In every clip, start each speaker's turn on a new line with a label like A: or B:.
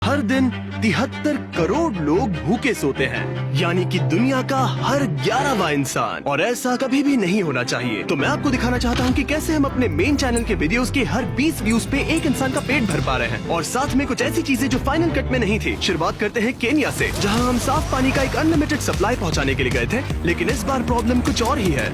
A: हर दिन 73 करोड़ लोग भूखे सोते हैं, यानी कि दुनिया का हर 11वां इंसान। और ऐसा कभी भी नहीं होना चाहिए। तो मैं आपको दिखाना चाहता हूँ कि कैसे हम अपने मेन चैनल के वीडियोस के हर 20 व्यूज पे एक इंसान का पेट भर पा रहे हैं, और साथ में कुछ ऐसी चीजें जो फाइनल कट में नहीं थी। शुरुआत करते हैं केन्या से, जहाँ हम साफ पानी का एक अनलिमिटेड सप्लाई पहुँचाने के लिए गए थे, लेकिन इस बार प्रॉब्लम कुछ और ही है,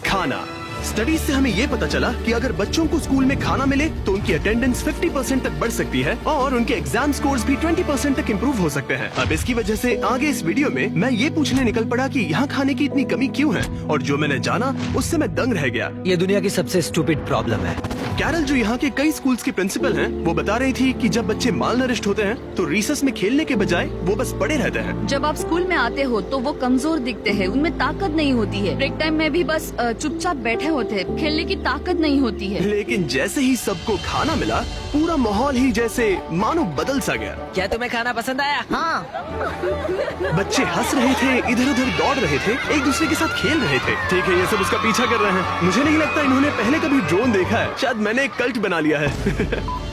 A: खाना। स्टडीज से हमें ये पता चला कि अगर बच्चों को स्कूल में खाना मिले तो उनकी अटेंडेंस 50% तक बढ़ सकती है और उनके एग्जाम स्कोर्स भी 20% तक इम्प्रूव हो सकते हैं। अब इसकी वजह से आगे इस वीडियो में मैं ये पूछने निकल पड़ा कि यहाँ खाने की इतनी कमी क्यों है, और जो मैंने जाना उससे मैं दंग रह गया।
B: ये दुनिया की सबसे स्टूपिड प्रॉब्लम है।
A: कैरल, जो यहाँ के कई स्कूल्स की प्रिंसिपल हैं, वो बता रही थी कि जब बच्चे मालनरिश्ड होते हैं तो रिसेस में खेलने के बजाय वो बस पड़े रहते हैं।
C: जब आप स्कूल में आते हो तो वो कमजोर दिखते हैं, उनमें ताकत नहीं होती है। ब्रेक टाइम में भी बस चुपचाप बैठे होते हैं, खेलने की ताकत नहीं होती है।
A: लेकिन जैसे ही सबको खाना मिला, पूरा माहौल ही जैसे मानो बदल सा गया।
B: क्या तुम्हें खाना पसंद आया? हाँ।
A: बच्चे हंस रहे थे, इधर उधर दौड़ रहे थे, एक दूसरे के साथ खेल रहे थे। ठीक है, ये सब उसका पीछा कर रहे हैं। मुझे नहीं लगता इन्होंने पहले कभी ड्रोन देखा है। शायद मैंने एक कल्ट बना लिया है।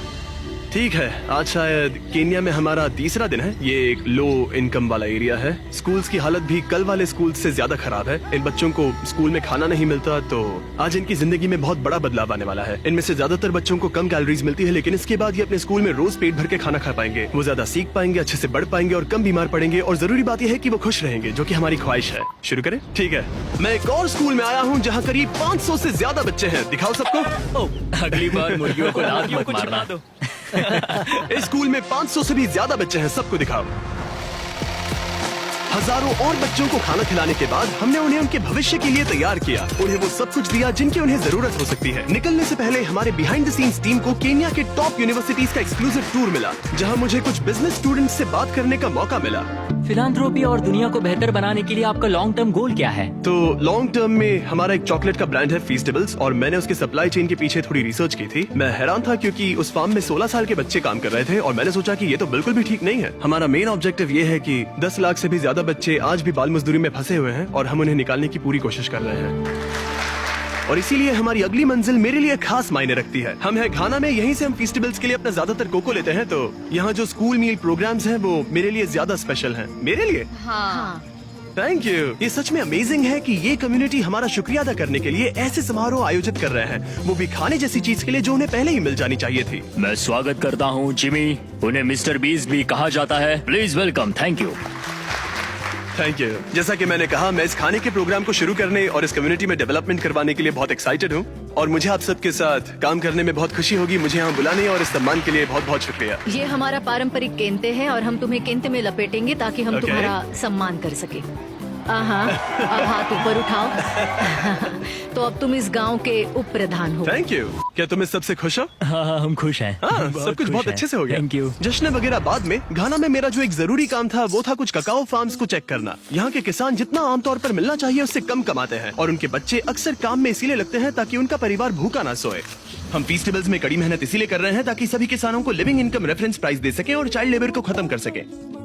A: ठीक है, आज शायद केन्या में हमारा तीसरा दिन है। ये एक लो इनकम वाला एरिया है। स्कूल्स की हालत भी कल वाले स्कूल से ज्यादा खराब है। इन बच्चों को स्कूल में खाना नहीं मिलता, तो आज इनकी जिंदगी में बहुत बड़ा बदलाव आने वाला है। इनमें से ज्यादातर बच्चों को कम कैलोरीज मिलती है, लेकिन इसके बाद ये अपने स्कूल में रोज पेट भर के खाना खा पाएंगे। वो ज्यादा सीख पाएंगे, अच्छे से बढ़ पाएंगे और कम बीमार पड़ेंगे। और जरूरी बात यह है कि वो खुश रहेंगे, जो कि हमारी ख्वाहिश है। शुरू करें? ठीक है, मैं एक और स्कूल में आया हूँ जहाँ करीब 500 से ज्यादा बच्चे हैं। दिखाओ सबको।
D: अगली बार मुर्गियों को लात मत मारना। दो
A: इस स्कूल में 500 से भी ज्यादा बच्चे हैं, सबको दिखाओ। हजारों और बच्चों को खाना खिलाने के बाद हमने उन्हें उनके भविष्य के लिए तैयार किया। उन्हें वो सब कुछ दिया जिनकी उन्हें जरूरत हो सकती है। निकलने से पहले हमारे बिहाइंड द सीन्स टीम को केन्या के टॉप यूनिवर्सिटीज का एक्सक्लूसिव टूर मिला, जहां मुझे कुछ बिजनेस स्टूडेंट्स से बात करने का मौका मिला।
D: फिलांथ्रोपी और दुनिया को बेहतर बनाने के लिए आपका लॉन्ग टर्म गोल क्या है?
A: तो लॉन्ग टर्म में हमारा एक चॉकलेट का ब्रांड है फीस्टेबल्स, और मैंने उसके सप्लाई चेन के पीछे थोड़ी रिसर्च की थी। मैं हैरान था क्योंकि उस फार्म में 16 साल के बच्चे काम कर रहे थे, और मैंने सोचा कि ये तो बिल्कुल भी ठीक नहीं है। हमारा मेन ऑब्जेक्टिव ये है कि 10 लाख से भी ज्यादा बच्चे आज भी बाल मजदूरी में फंसे हुए हैं, और हम उन्हें निकालने की पूरी कोशिश कर रहे हैं। और इसीलिए हमारी अगली मंजिल मेरे लिए खास मायने रखती है। हम है घाना में, यहीं से हम फेस्टिवल्स के लिए अपना ज्यादातर कोको लेते हैं। तो यहाँ जो स्कूल मील प्रोग्राम्स हैं वो मेरे लिए ज्यादा स्पेशल हैं। मेरे लिए?
C: हाँ।
A: Thank you. ये सच में अमेजिंग है कि ये कम्युनिटी हमारा शुक्रिया अदा करने के लिए ऐसे समारोह आयोजित कर रहे हैं, वो भी खाने जैसी चीज के लिए जो उन्हें पहले ही मिल जानी चाहिए थी।
D: मैं स्वागत करता हूँ जिमी, उन्हें मिस्टर बीस्ट भी कहा जाता है। Please welcome. Thank you.
A: Thank you. जैसा कि मैंने कहा, मैं इस खाने के प्रोग्राम को शुरू करने और इस कम्युनिटी में डेवलपमेंट करवाने के लिए बहुत एक्साइटेड हूँ, और मुझे आप सबके साथ काम करने में बहुत खुशी होगी। मुझे यहाँ बुलाने और इस सम्मान के लिए बहुत बहुत शुक्रिया।
E: ये हमारा पारंपरिक केंते है और हम तुम्हें केंते में लपेटेंगे ताकि हम तुम्हारा सम्मान कर सके। हाँ, अब हाथ ऊपर उठाओ। तो अब तुम इस गांव के उप प्रधान हो।
A: Thank you. क्या तुम इस सबसे खुश हो?
D: हाँ, हम खुश हैं।
A: हाँ, सब कुछ बहुत अच्छे से हो गया।
D: Thank you.
A: जश्न वगैरह बाद में। घाना में मेरा जो एक जरूरी काम था वो था कुछ ककाओ फार्म्स को चेक करना। यहाँ के किसान जितना आमतौर पर मिलना चाहिए उससे कम कमाते हैं, और उनके बच्चे अक्सर काम में इसीलिए लगते हैं ताकि उनका परिवार भूखा ना सोए। हम फेस्टिवल्स में कड़ी मेहनत इसीलिए कर रहे हैं ताकि सभी किसानों को लिविंग इनकम रेफरेंस प्राइस दे सके और चाइल्ड लेबर को खत्म कर सके।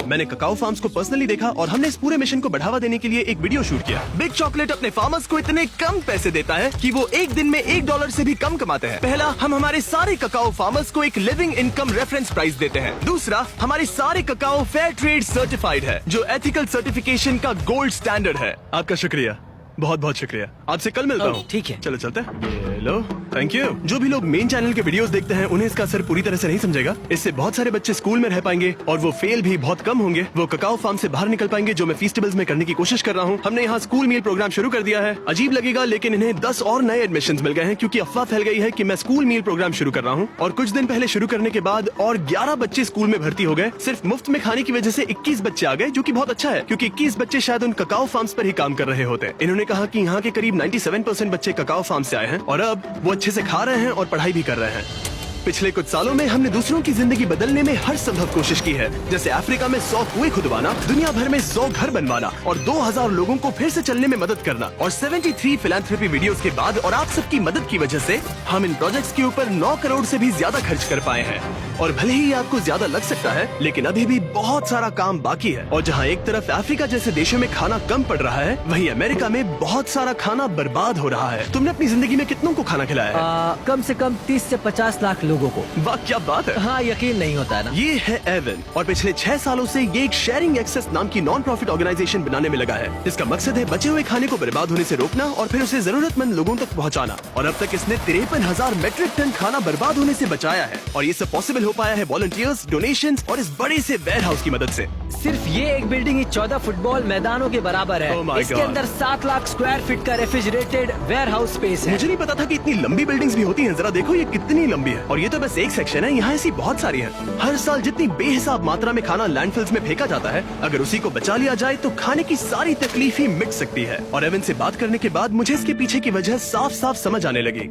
A: मैंने ककाओ फार्म्स को पर्सनली देखा और हमने इस पूरे मिशन को बढ़ावा देने के लिए एक वीडियो शूट किया। बिग चॉकलेट अपने फार्मर्स को इतने कम पैसे देता है कि वो एक दिन में $1 से भी कम कमाते हैं। पहला, हम हमारे सारे ककाओ फार्मर्स को एक लिविंग इनकम रेफरेंस प्राइस देते हैं। दूसरा, हमारे सारे ककाओ फेयर ट्रेड सर्टिफाइड है, जो एथिकल सर्टिफिकेशन का गोल्ड स्टैंडर्ड है। आपका शुक्रिया, बहुत बहुत शुक्रिया। आपसे कल मिलता हूँ।
B: ठीक है,
A: चलो चलते हैं। ये लो, थैंक यू। जो भी लोग मेन चैनल के वीडियोस देखते हैं उन्हें इसका असर पूरी तरह से नहीं समझेगा। इससे बहुत सारे बच्चे स्कूल में रह पाएंगे और वो फेल भी बहुत कम होंगे। वो ककाओ फार्म से बाहर निकल पाएंगे, जो मैं फेस्टिवल्स में करने की कोशिश कर रहा हूँ। हमने यहाँ स्कूल मील प्रोग्राम शुरू कर दिया है। अजीब लगेगा, लेकिन इन्हें 10 और नए एडमिशन मिल गए हैं, क्योंकि अफवाह फैल गई है कि मैं स्कूल मील प्रोग्राम शुरू कर रहा हूँ। और कुछ दिन पहले शुरू करने के बाद और 11 बच्चे स्कूल में भर्ती हो गए। सिर्फ मुफ्त में खाने की वजह से 21 बच्चे आ गए, जो की बहुत अच्छा है, क्योंकि 21 बच्चे शायद उन ककाओ फार्म्स पर ही काम कर रहे होते। इन्होंने कहा कि यहाँ के करीब 97% बच्चे ककाओ फार्म से आए हैं, और अब वो अच्छे से खा रहे हैं और पढ़ाई भी कर रहे हैं। पिछले कुछ सालों में हमने दूसरों की जिंदगी बदलने में हर संभव कोशिश की है, जैसे अफ्रीका में 100 कुएं खुदवाना, दुनिया भर में 100 घर बनवाना और 2000 लोगों को फिर से चलने में मदद करना। और 73 फिलैंथ्रोपी वीडियोस के बाद और आप सबकी मदद की वजह से हम इन प्रोजेक्ट्स के ऊपर 9 करोड़ से भी ज्यादा खर्च कर पाए हैं। और भले ही आपको ज्यादा लग सकता है, लेकिन अभी भी बहुत सारा काम बाकी है। और जहाँ एक तरफ अफ्रीका जैसे देशों में खाना कम पड़ रहा है, वहीं अमेरिका में बहुत सारा खाना बर्बाद हो रहा है। तुमने अपनी जिंदगी में कितनों को खाना खिलाया है?
B: कम से कम 30 से 50 लाख लोगों को।
A: वाह क्या बात है।
B: हाँ, यकीन नहीं होता है ना।
A: ये है एवन और पिछले 6 सालों से ये एक शेयरिंग एक्सेस नाम की नॉन प्रॉफिट ऑर्गेनाइजेशन बनाने में लगा है। इसका मकसद है बचे हुए खाने को बर्बाद होने से रोकना और फिर उसे जरूरतमंद लोगों तक पहुंचाना। और अब तक इसने 53,000 मेट्रिक टन खाना बर्बाद होने से बचाया है। और ये सब पॉसिबल हो पाया है वॉलंटियर्स, डोनेशंस और इस बड़े से वेयर हाउस की मदद से।
B: सिर्फ ये एक बिल्डिंग ही 14 फुटबॉल मैदानों के बराबर है।
A: Oh my
B: इसके
A: God.
B: अंदर 7 लाख स्क्वायर फीट का रेफ्रिजरेटेड वेयर हाउस स्पेस है।
A: मुझे नहीं पता था कि इतनी लंबी बिल्डिंग्स भी होती हैं। जरा देखो ये कितनी लंबी है। और ये तो बस एक सेक्शन है, यहाँ ऐसी बहुत सारी है। हर साल जितनी बेहिसाब मात्रा में खाना लैंडफिल्स में फेंका जाता है, अगर उसी को बचा लिया जाए तो खाने की सारी तकलीफ ही मिट सकती है। और एवन से बात करने के बाद मुझे इसके पीछे की वजह साफ साफ समझ आने लगी।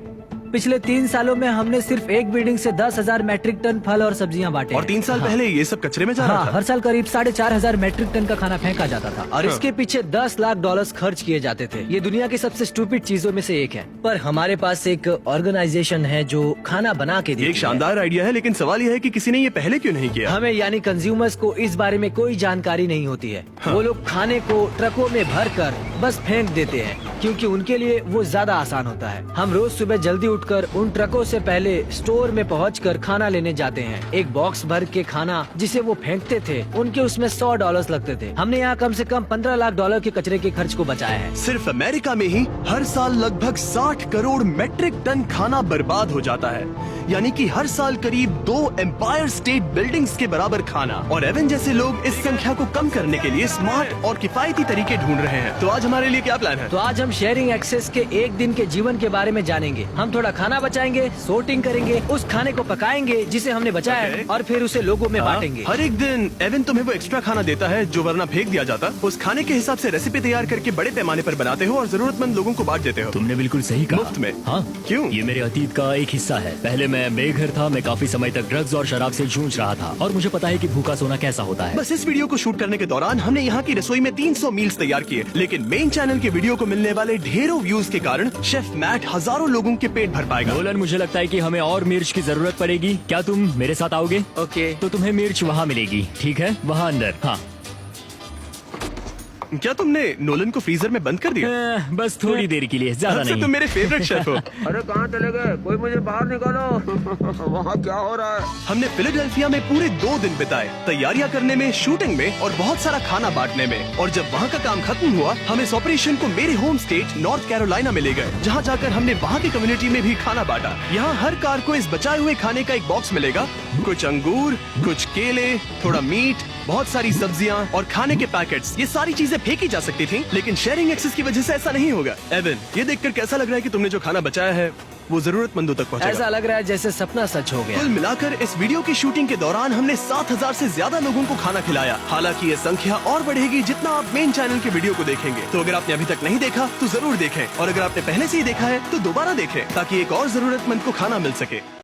B: पिछले 3 सालों में हमने सिर्फ एक बिल्डिंग से 10,000 मैट्रिक टन फल और सब्जियां बांटे।
A: और 3 साल पहले ये सब कचरे में जा रहा
B: हाँ,
A: था।
B: हर साल करीब 4,500 मैट्रिक टन का खाना फेंका जाता था और इसके पीछे $10 लाख खर्च किए जाते थे। ये दुनिया की सबसे स्टूपिड चीजों में से एक है। पर हमारे पास एक ऑर्गेनाइजेशन है जो खाना बना के
A: ये
B: देती
A: एक
B: है।
A: शानदार आइडिया है, लेकिन सवाल यह है कि किसी ने ये पहले क्यों नहीं किया।
B: हमें यानी कंज्यूमर्स को इस बारे में कोई जानकारी नहीं होती है। वो लोग खाने को ट्रकों में भर कर बस फेंक देते हैं क्योंकि उनके लिए वो ज्यादा आसान होता है। हम रोज सुबह जल्दी उठकर उन ट्रकों से पहले स्टोर में पहुंचकर खाना लेने जाते हैं। एक बॉक्स भर के खाना जिसे वो फेंकते थे, उनके उसमें $100 लगते थे। हमने यहाँ कम से कम $15 लाख के कचरे के खर्च को बचाया है।
A: सिर्फ अमेरिका में ही हर साल लगभग 60 करोड़ मेट्रिक टन खाना बर्बाद हो जाता है, यानी कि हर साल करीब 2 एम्पायर स्टेट बिल्डिंग्स के बराबर खाना। और एवन जैसे लोग इस संख्या को कम करने के लिए स्मार्ट और किफायती तरीके ढूंढ रहे हैं। तो आज हमारे लिए क्या प्लान है?
B: तो आज हम शेयरिंग एक्सेस के एक दिन के जीवन के बारे में जानेंगे। हम थोड़ा खाना बचाएंगे, सोर्टिंग करेंगे, उस खाने को पकाएंगे जिसे हमने बचाया है और फिर उसे लोगों में बांटेंगे।
A: हर एक दिन एवन तुम्हें वो एक्स्ट्रा खाना देता है जो वरना फेंक दिया जाता। उस खाने के हिसाब से रेसिपी तैयार करके बड़े पैमाने पर बनाते हो और जरूरतमंद लोगों को बांट देते हो।
D: तुमने बिल्कुल सही कहा।
A: मुफ्त में?
D: हाँ।
A: क्यों?
D: ये मेरे अतीत का एक हिस्सा है। पहले मैं बेघर था, मैं काफी समय तक ड्रग्स और शराब से जूझ रहा था और मुझे पता है कि भूखा सोना कैसा होता है।
A: बस इस वीडियो को शूट करने के दौरान हमने यहाँ की रसोई में 300 मील्स तैयार किए, लेकिन मेन चैनल के वीडियो को मिलने वाले ढेरों व्यूज के कारण शेफ मैट हजारों लोगों के पेट भर पाएगा।
D: नोलन, मुझे लगता है कि हमें और मिर्च की जरूरत पड़ेगी। क्या तुम मेरे साथ आओगे?
B: ओके।
D: तो तुम्हें मिर्च वहाँ मिलेगी, ठीक है? वहाँ अंदर। हाँ।
A: क्या तुमने नोलन को फ्रीजर में बंद कर दिया?
D: बस थोड़ी देर के लिए, ज्यादा
A: अब से
D: नहीं।
A: तुम मेरे फेवरेट शेफ हो।
B: अरे कहाँ चले गए? कोई मुझे बाहर निकालो। वहाँ क्या हो रहा है?
A: हमने फिलाडेल्फिया में पूरे 2 दिन बिताए, तैयारियां करने में, शूटिंग में और बहुत सारा खाना बांटने में। और जब वहाँ का काम खत्म हुआ, हम इस ऑपरेशन को मेरे होम स्टेट नॉर्थ कैरोलिना में ले गए, जहाँ जाकर हमने वहाँ की कम्युनिटी में भी खाना बांटा। यहाँ हर कार को इस बचाए हुए खाने का एक बॉक्स मिलेगा। कुछ अंगूर, कुछ केले, थोड़ा मीट, बहुत सारी सब्जियां और खाने के पैकेट्स। ये सारी चीजें फेंकी जा सकती थी, लेकिन शेयरिंग एक्सेस की वजह से ऐसा नहीं होगा। एवन, ये देखकर कैसा लग रहा है कि तुमने जो खाना बचाया है वो जरूरतमंदों तक पहुंचेगा?
B: ऐसा लग रहा है जैसे सपना सच हो गया।
A: कुल मिलाकर इस वीडियो की शूटिंग के दौरान हमने 7,000 से ज्यादा लोगों को खाना खिलाया। हालांकि ये संख्या और बढ़ेगी जितना आप मेन चैनल के वीडियो को देखेंगे। तो अगर आपने अभी तक नहीं देखा तो जरूर देखें, और अगर आपने पहले से ही देखा है तो दोबारा देखें, ताकि एक और जरूरतमंद को खाना मिल सके।